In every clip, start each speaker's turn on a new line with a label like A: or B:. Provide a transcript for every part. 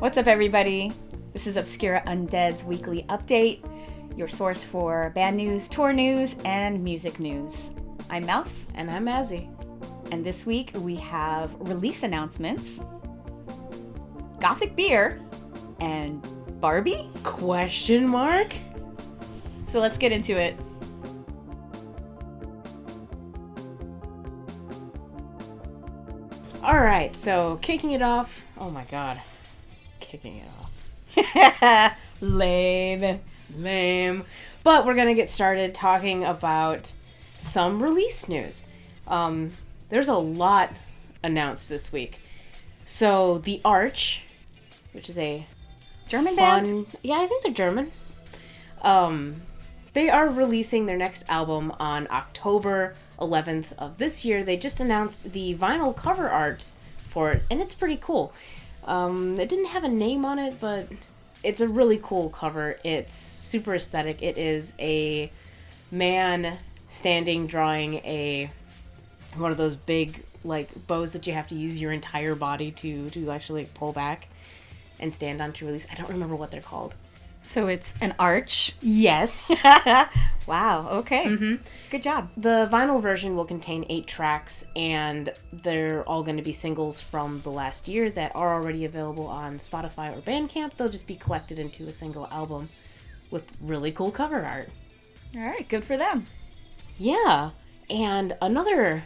A: What's up, everybody? This is Obscura Undead's weekly update, your source for band news, tour news, and music news. I'm Mouse.
B: And I'm Mazzy.
A: And this week we have release announcements, Gothic beer, and Barbie?
B: Question mark?
A: So let's get into it.
B: Alright, so kicking it off. Oh my god. Kicking it off. Lame. But we're gonna get started talking about some release news. There's a lot announced this week. So The Arch, which is a
A: German band?
B: Yeah, I think they're German. They are releasing their next album on October 11th of this year. They just announced the vinyl cover art for it, and it's pretty cool. It didn't have a name on it, but it's a really cool cover. It's super aesthetic. It is a man standing drawing one of those big bows that you have to use your entire body to actually pull back and stand on to release. I don't remember what they're called.
A: So it's an arch?
B: Yes.
A: Wow, okay.
B: Mm-hmm.
A: Good job.
B: The vinyl version will contain 8 tracks, and they're all going to be singles from the last year that are already available on Spotify or Bandcamp. They'll just be collected into a single album with really cool cover art.
A: All right, good for them.
B: Yeah, and another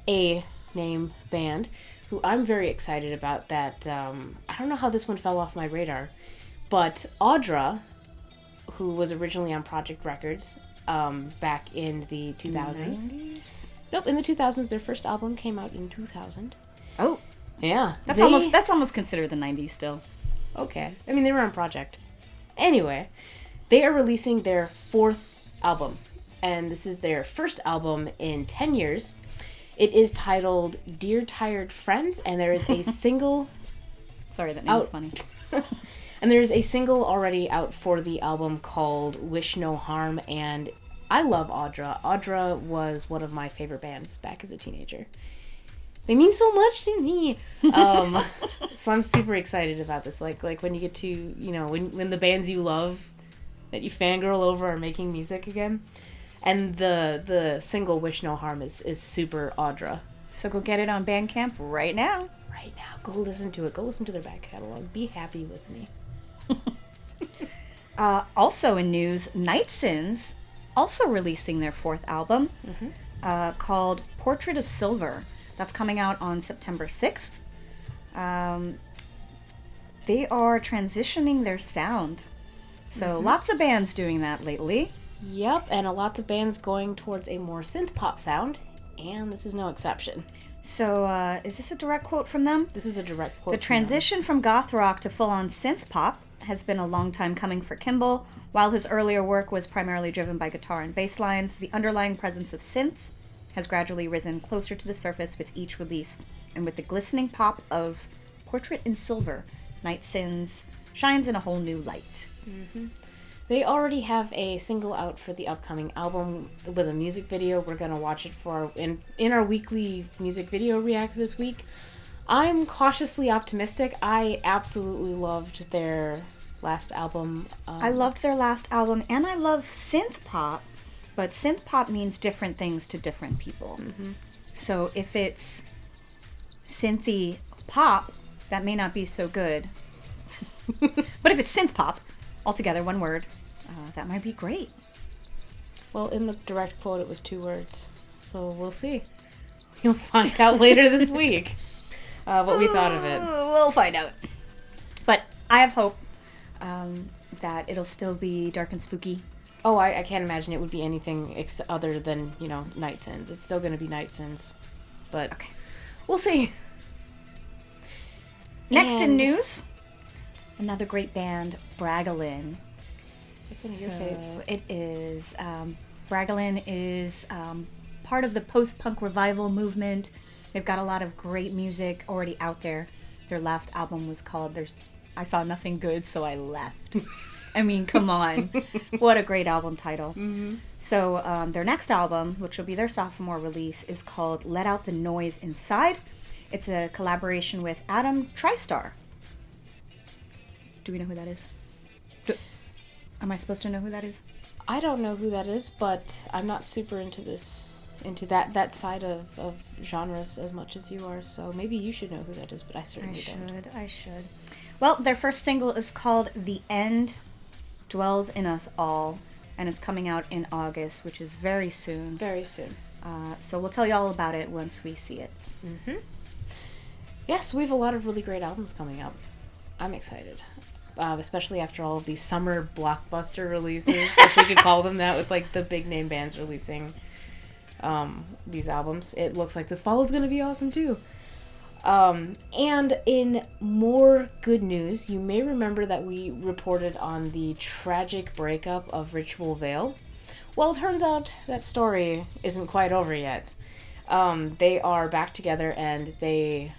B: A-name band who I'm very excited about that, I don't know how this one fell off my radar, but Audra, who was originally on Project Records back in the 2000s.
A: 90s?
B: Nope, in the 2000s. Their first album came out in 2000.
A: Oh.
B: Yeah.
A: That's almost considered the 90s still.
B: Okay. I mean, they were on Project. Anyway, they are releasing their 4th album, and this is their first album in 10 years. It is titled Dear Tired Friends, and there is a single...
A: Sorry, that name is funny.
B: And there's a single already out for the album called Wish No Harm, and I love Audra. Audra was one of my favorite bands back as a teenager. They mean so much to me. So I'm super excited about this. Like when you get to, when the bands you love that you fangirl over are making music again. And the single Wish No Harm is super Audra.
A: So go get it on Bandcamp right now.
B: Right now. Go listen to it. Go listen to their back catalog. Be happy with me.
A: Also in news, Night Sins also releasing their 4th album called Portrait of Silver. That's coming out on September 6th. They are transitioning their sound. So lots of bands doing that lately.
B: Yep, and lots of bands going towards a more synth pop sound, and this is no exception.
A: So, is this a direct quote from them?
B: This is a direct quote.
A: The transition from goth rock to full-on synth pop has been a long time coming for Kimball. While his earlier work was primarily driven by guitar and bass lines, the underlying presence of synths has gradually risen closer to the surface with each release. And with the glistening pop of Portrait in Silver, Night Sins shines in a whole new light.
B: Mm-hmm. They already have a single out for the upcoming album with a music video. We're going to watch it in our weekly music video react this week. I'm cautiously optimistic. I absolutely loved their last album.
A: I loved their last album, and I love synth pop, but synth pop means different things to different people. Mm-hmm. So if it's synthy pop, that may not be so good. But if it's synth pop, altogether, one word, that might be great.
B: Well, in the direct quote, it was 2 words. So we'll see. You'll find out later this week what we thought of it.
A: We'll find out. But I have hope that it'll still be dark and spooky.
B: Oh, I can't imagine it would be anything other than, Night Sins. It's still going to be Night Sins. But
A: okay,
B: we'll see.
A: Next in news, another great band, Bragolin.
B: It's one of your faves.
A: It is. Bragolin is part of the post-punk revival movement. They've got a lot of great music already out there. Their last album was called I Saw Nothing Good, So I Left. I mean, come on. What a great album title. Mm-hmm. So their next album, which will be their sophomore release, is called Let Out the Noise Inside. It's a collaboration with Adam Tristar. Do we know who that is? Am I supposed to know who that is?
B: I don't know who that is, but I'm not super into that side of genres as much as you are, so maybe you should know who that is, but I certainly don't.
A: I should. Well, their first single is called The End Dwells in Us All, and it's coming out in August, which is very soon.
B: Very soon.
A: So we'll tell you all about it once we see it.
B: Mm-hmm. Yes, we have a lot of really great albums coming up. I'm excited. Especially after all of these summer blockbuster releases, if we could call them that, with like the big name bands releasing these albums. It looks like this fall is going to be awesome too. And in more good news, you may remember that we reported on the tragic breakup of Ritual Veil. Well, it turns out that story isn't quite over yet. They are back together, and they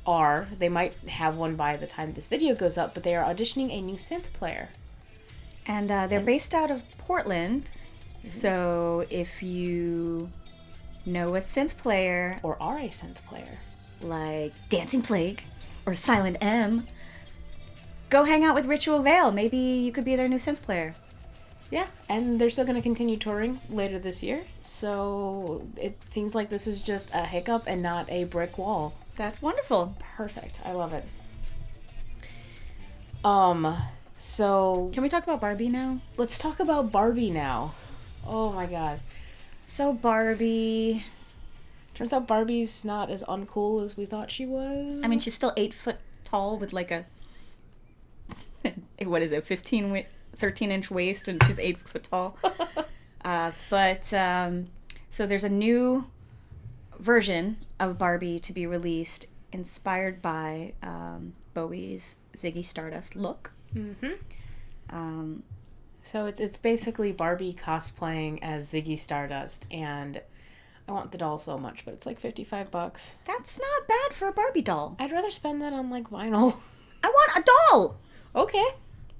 B: might have one by the time this video goes up, but they are auditioning a new synth player.
A: And they're based out of Portland, so if you know a synth player,
B: or are a synth player,
A: like Dancing Plague or Silent M, go hang out with Ritual Veil. Maybe you could be their new synth player.
B: Yeah, and they're still going to continue touring later this year, so it seems like this is just a hiccup and not a brick wall.
A: That's wonderful.
B: Perfect. I love it. So...
A: Can we talk about Barbie now?
B: Let's talk about Barbie now. Oh my god.
A: So Barbie...
B: Turns out Barbie's not as uncool as we thought she was.
A: I mean, she's still 8 foot tall with like a... what is it? 13-inch waist, and she's 8 foot tall. So there's a new version of Barbie to be released, inspired by Bowie's Ziggy Stardust look.
B: Mm-hmm. So it's basically Barbie cosplaying as Ziggy Stardust, and I want the doll so much, but it's like $55.
A: That's not bad for a Barbie doll.
B: I'd rather spend that on like vinyl.
A: I want a doll.
B: Okay.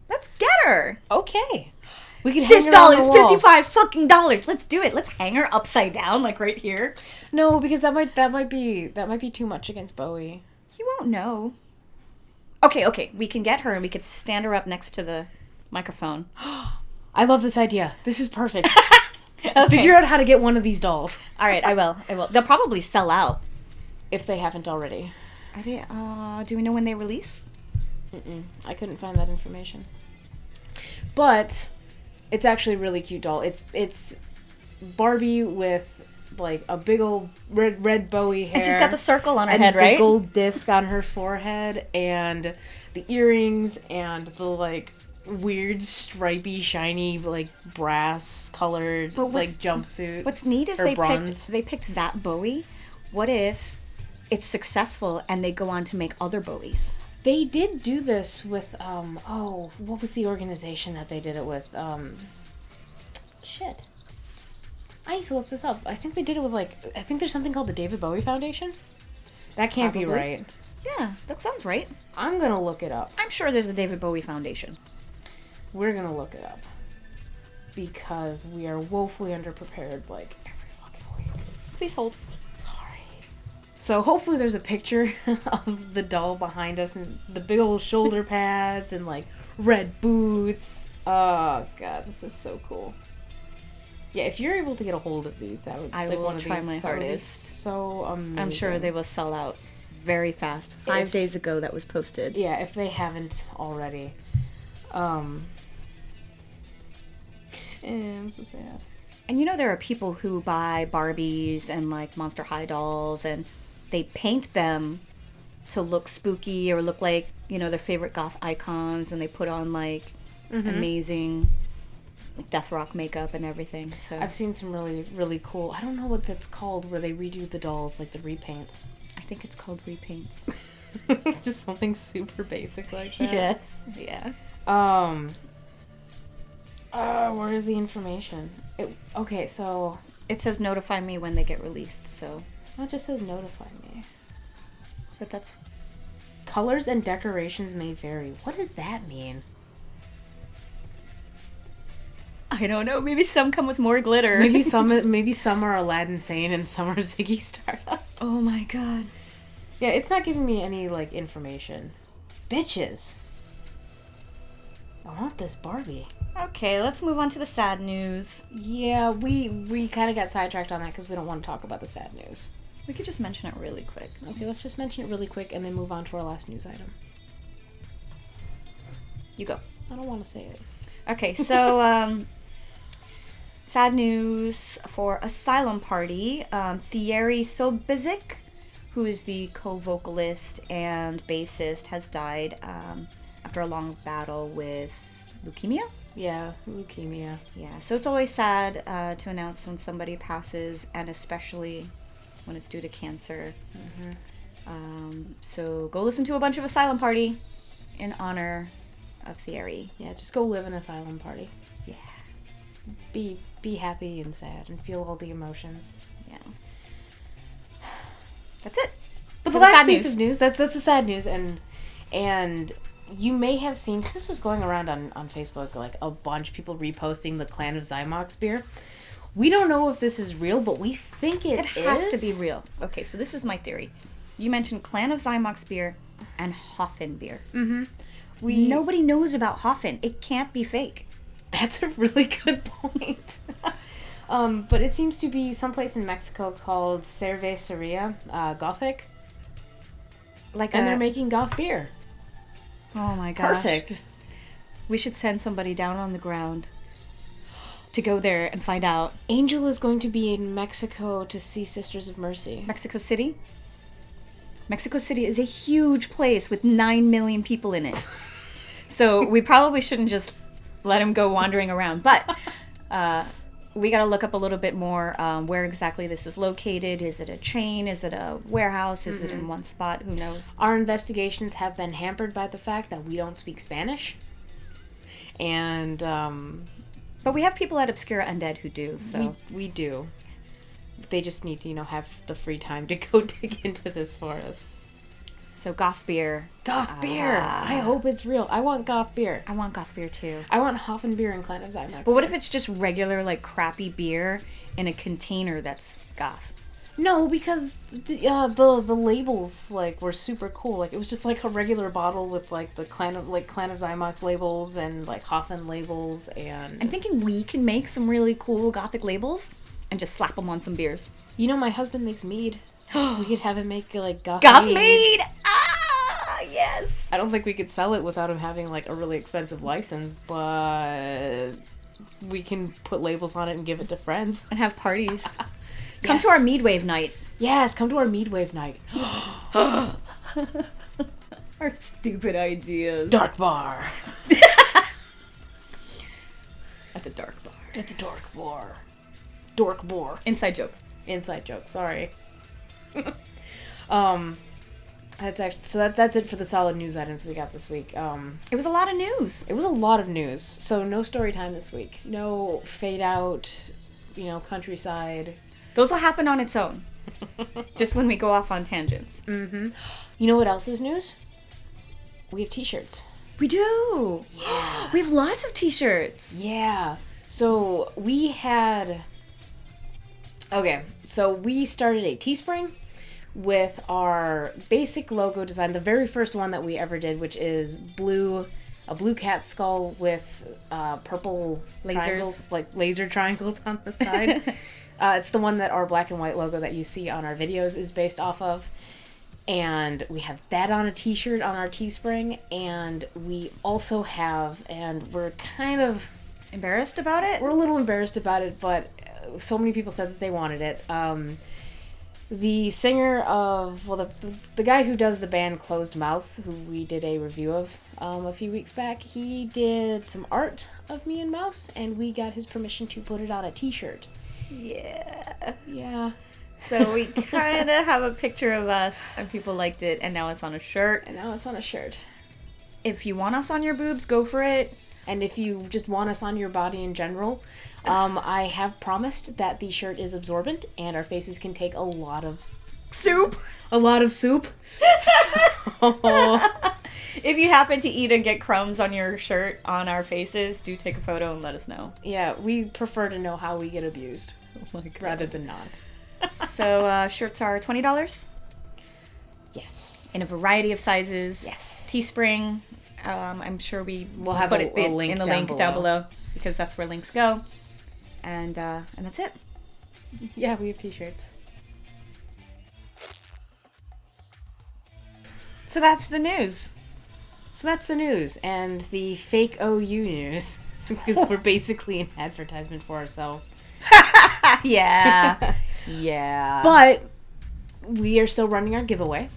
A: Let's get her.
B: Okay. We can hang
A: this
B: her
A: doll
B: on the
A: is
B: wall.
A: $55 fucking dollars. Let's do it. Let's hang her upside down, like right here.
B: No, because that might be too much against Bowie.
A: He won't know. Okay. We can get her, and we could stand her up next to the microphone.
B: I love this idea. This is perfect.
A: Okay.
B: Figure out how to get one of these dolls.
A: All right, I will. They'll probably sell out
B: If they haven't already.
A: Are they? Do we know when they release?
B: I couldn't find that information. But it's actually a really cute doll. It's Barbie with like a big old red Bowie hair.
A: And she's got the circle on her
B: and
A: head, right?
B: the gold disc on her forehead, and the earrings, and the like weird stripy shiny like brass colored like jumpsuit.
A: What's neat is they picked that Bowie. What if it's successful and they go on to make other Bowies?
B: They did do this with what was the organization that they did it with? Shit. I need to look this up. I think they did it with I think there's something called the David Bowie Foundation. That can't be right.
A: Yeah, that sounds right.
B: I'm gonna look it up.
A: I'm sure there's a David Bowie Foundation.
B: We're gonna look it up. Because we are woefully underprepared every fucking week.
A: Please hold.
B: So hopefully there's a picture of the doll behind us and the big old shoulder pads and red boots. Oh god, this is so cool. Yeah, if you're able to get a hold of these, that would
A: I will try my hardest.
B: So amazing.
A: I'm sure they will sell out very fast. 5 days ago that was posted.
B: Yeah, if they haven't already. I'm so sad.
A: And there are people who buy Barbies and Monster High dolls, and they paint them to look spooky or look like, their favorite goth icons, and they put on amazing death rock makeup and everything. So
B: I've seen some really, really cool, I don't know what that's called, where they redo the dolls, the repaints.
A: I think it's called repaints.
B: Just something super basic like that.
A: Yes. Yeah.
B: Where is the information? Okay, so
A: it says notify me when they get released, so
B: it just says notify me.
A: But that's
B: colors and decorations may vary. What does that mean?
A: I don't know. Maybe some come with more glitter.
B: Maybe some are Aladdin Sane and some are Ziggy Stardust.
A: Oh my god.
B: Yeah, it's not giving me any information. Bitches. I want this Barbie.
A: Okay, let's move on to the sad news.
B: Yeah, we kind of got sidetracked on that because we don't want to talk about the sad news.
A: We could just mention it really quick.
B: Okay, let's just mention it really quick and then move on to our last news item.
A: You go.
B: I don't want to say it.
A: Okay, so sad news for Asylum Party. Thierry Sobezyk, who is the co-vocalist and bassist, has died after a long battle with leukemia.
B: Yeah, leukemia.
A: Yeah, so it's always sad to announce when somebody passes, and especially when it's due to cancer. So go listen to a bunch of Asylum Party in honor of Thierry.
B: Yeah, just go live in Asylum Party.
A: Yeah.
B: Be happy and sad and feel all the emotions.
A: Yeah. That's it.
B: But the last piece of news, that's the sad news, and you may have seen, because this was going around on Facebook, like a bunch of people reposting the Clan of Xymox beer. We don't know if this is real, but we think it is.
A: It has to be real. Okay, so this is my theory. You mentioned Clan of Xymox beer and Hoffen beer. Nobody knows about Hoffen. It can't be fake.
B: That's a really good point. But it seems to be someplace in Mexico called Cerveceria Gothic. And they're making goth beer.
A: Oh my gosh.
B: Perfect.
A: We should send somebody down on the ground to go there and find out.
B: Angel is going to be in Mexico to see Sisters of Mercy.
A: Mexico City? Mexico City is a huge place with 9 million people in it. So we probably shouldn't just let him go wandering around. But we got to look up a little bit more where exactly this is located. Is it a chain? Is it a warehouse? Is it in one spot? Who knows?
B: Our investigations have been hampered by the fact that we don't speak Spanish. And
A: but we have people at Obscura Undead who do. So
B: we do. They just need to, have the free time to go dig into this for us.
A: So goth beer.
B: Goth beer. I hope it's real. I want goth beer.
A: I want goth beer too.
B: I want Hoffen beer and Clan of Xymox.
A: But what if it's just regular, like, crappy beer in a container that's goth?
B: No, because the labels, like, were super cool. Like, it was just like a regular bottle with, like, the Clan of Xymox labels and, like, Hoffen labels and...
A: I'm thinking we can make some really cool gothic labels and just slap them on some beers.
B: My husband makes mead. We could have him make, like, goth
A: mead! Yes!
B: I don't think we could sell it without him having, like, a really expensive license, but we can put labels on it and give it to friends.
A: And have parties. Come to our Meadwave night.
B: Yes, come to our Meadwave night.
A: Our stupid ideas.
B: Dark bar.
A: At the dark bar.
B: At the dark bar. Dork bar.
A: Inside joke.
B: Inside joke, sorry. That's it for the solid news items we got this week.
A: It was a lot of news.
B: It was a lot of news. So no story time this week. No fade out, countryside.
A: Those will happen on its own. Just when we go off on tangents.
B: Mm-hmm. You know what else is news? We have t-shirts.
A: We do.
B: Yeah.
A: We have lots of t-shirts.
B: Yeah. So we started a Teespring with our basic logo design, the very first one that we ever did, which is a blue cat skull with purple lasers, like laser triangles on the side. It's the one that our black and white logo that you see on our videos is based off of. And we have that on a t-shirt on our Teespring, and we also have, and we're kind of
A: embarrassed about it?
B: We're a little embarrassed about it, but so many people said that they wanted it. The singer of, the guy who does the band Closed Mouth, who we did a review of a few weeks back, he did some art of me and Mouse, and we got his permission to put it on a t-shirt.
A: Yeah.
B: Yeah.
A: So we kind of have a picture of us, and people liked it, and now it's on a shirt. If you want us on your boobs, go for it.
B: And if you just want us on your body in general, I have promised that the shirt is absorbent and our faces can take a lot of
A: soup.
B: So...
A: If you happen to eat and get crumbs on your shirt on our faces, do take a photo and let us know.
B: Yeah, we prefer to know how we get abused rather than not.
A: So shirts are $20?
B: Yes.
A: In a variety of sizes.
B: Yes.
A: Teespring. I'm sure
B: we'll have
A: put
B: a
A: it
B: link
A: in the
B: down
A: link down below because that's where links go. And that's it.
B: Yeah, we have t-shirts.
A: So that's the news.
B: And the fake OU news, because we're basically an advertisement for ourselves.
A: Yeah. Yeah.
B: But we are still running our giveaway.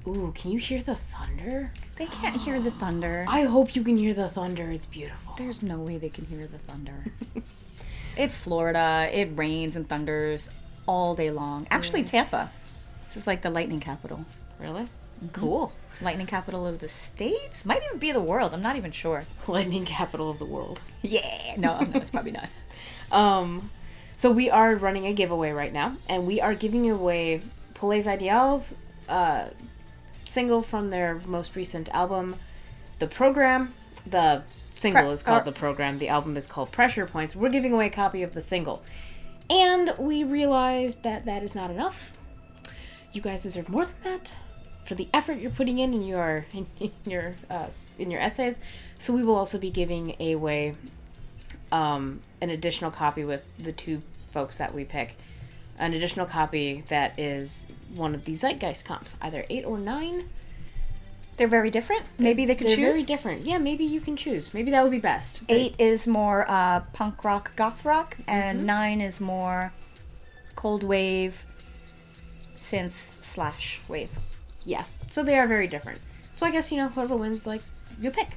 B: Ooh, can you hear the thunder?
A: They can't hear the thunder.
B: I hope you can hear the thunder. It's beautiful.
A: There's no way they can hear the thunder. It's Florida. It rains and thunders all day long. Actually, Tampa. This is like the lightning capital.
B: Really?
A: Mm-hmm.
B: Cool.
A: Lightning capital of the States? Might even be the world. I'm not even sure.
B: Lightning capital of the world.
A: Yeah. No, it's probably not.
B: So we are running a giveaway right now, and we are giving away Poulet's Ideals, single from their most recent album, The Program. The single is called The Program. The album is called Pressure Points. We're giving away a copy of the single. And we realized that that is not enough. You guys deserve more than that for the effort you're putting in your essays. So we will also be giving away an additional copy with the two folks that we pick. An additional copy that is one of the Zeitgeist comps, either 8 or 9.
A: They're very different. Maybe they could choose.
B: They're very different. Yeah, maybe you can choose. Maybe that would be best.
A: 8 is more punk rock, goth rock, and 9 is more cold wave, synth / wave.
B: Yeah, so they are very different. So I guess, whoever wins, you pick.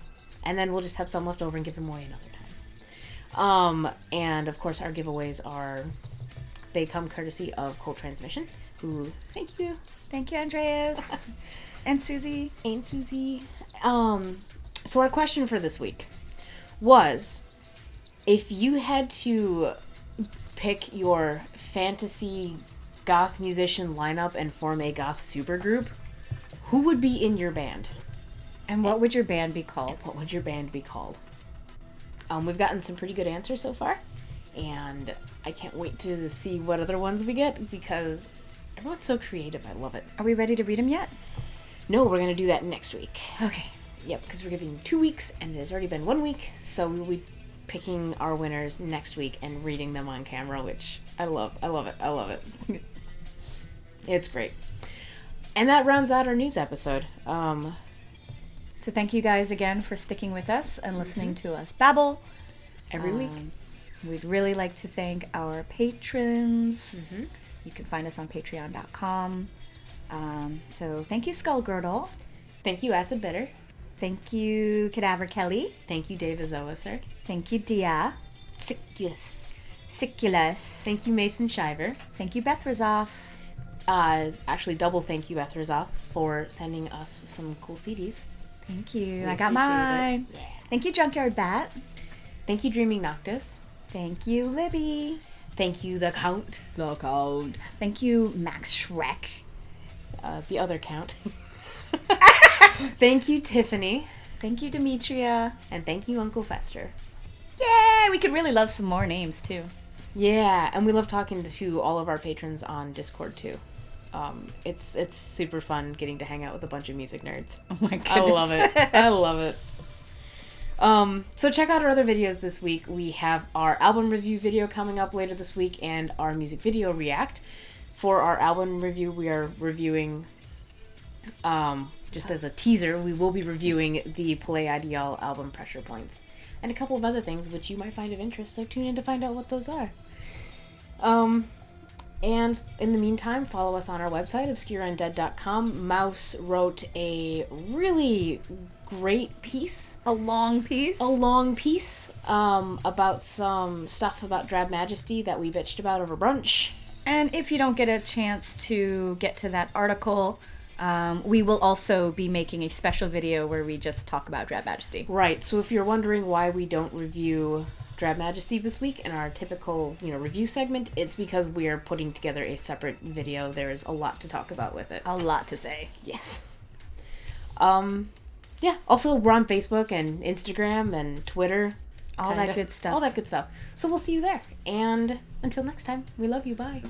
B: And then we'll just have some left over and give them away another time. And of course our giveaways they come courtesy of Cold Transmission, who, thank you.
A: Thank you, Andreas. And Susie.
B: So our question for this week was, if you had to pick your fantasy goth musician lineup and form a goth supergroup, who would be in your band?
A: And what would your band be called?
B: We've gotten some pretty good answers so far, and I can't wait to see what other ones we get, because everyone's so creative. I love it.
A: Are we ready to read them yet?
B: No, we're going to do that next week.
A: Okay.
B: Yep, because we're giving 2 weeks, and it has already been 1 week, so we will be picking our winners next week and reading them on camera, which I love. I love it. It's great. And that rounds out our news episode.
A: So thank you guys again for sticking with us and listening to us babble
B: every week.
A: We'd really like to thank our patrons. You can find us on patreon.com. So thank you, Skullgirdle.
B: Thank you, Acid Bitter.
A: Thank you, Cadaver Kelly.
B: Thank you, Dave Azoa,
A: Thank you, Dia.
B: Siculus.
A: Thank
B: you, Mason Shiver.
A: Thank you, Beth Razoff.
B: Actually, double thank you, Beth Razoff, for sending us some cool CDs.
A: Thank you. I got mine.
B: Yeah.
A: Thank you, Junkyard Bat.
B: Thank you, Dreaming Noctis.
A: Thank you, Libby.
B: Thank you, The Count.
A: Thank you, Max Shrek.
B: The other Count. Thank you, Tiffany.
A: Thank you, Demetria.
B: And thank you, Uncle Fester.
A: Yay! We could really love some more names, too.
B: Yeah, and we love talking to all of our patrons on Discord, too. It's super fun getting to hang out with a bunch of music nerds.
A: Oh my goodness.
B: I love it. So check out our other videos this week. We have our album review video coming up later this week and our music video react. For our album review, we are reviewing, just as a teaser, we will be reviewing the Poulet Ideal album Pressure Points and a couple of other things which you might find of interest, so tune in to find out what those are. And in the meantime, follow us on our website, obscuraundead.com. Mouse wrote a really great piece.
A: A long piece,
B: about some stuff about Drab Majesty that we bitched about over brunch.
A: And if you don't get a chance to get to that article, we will also be making a special video where we just talk about Drab Majesty.
B: Right, so if you're wondering why we don't review Drab Majesty this week in our typical, review segment, it's because we are putting together a separate video. There's a lot to talk about with it.
A: A lot to say.
B: Yes. Yeah, also we're on Facebook and Instagram and Twitter.
A: All that good stuff.
B: So we'll see you there. And until next time, we love you. Bye.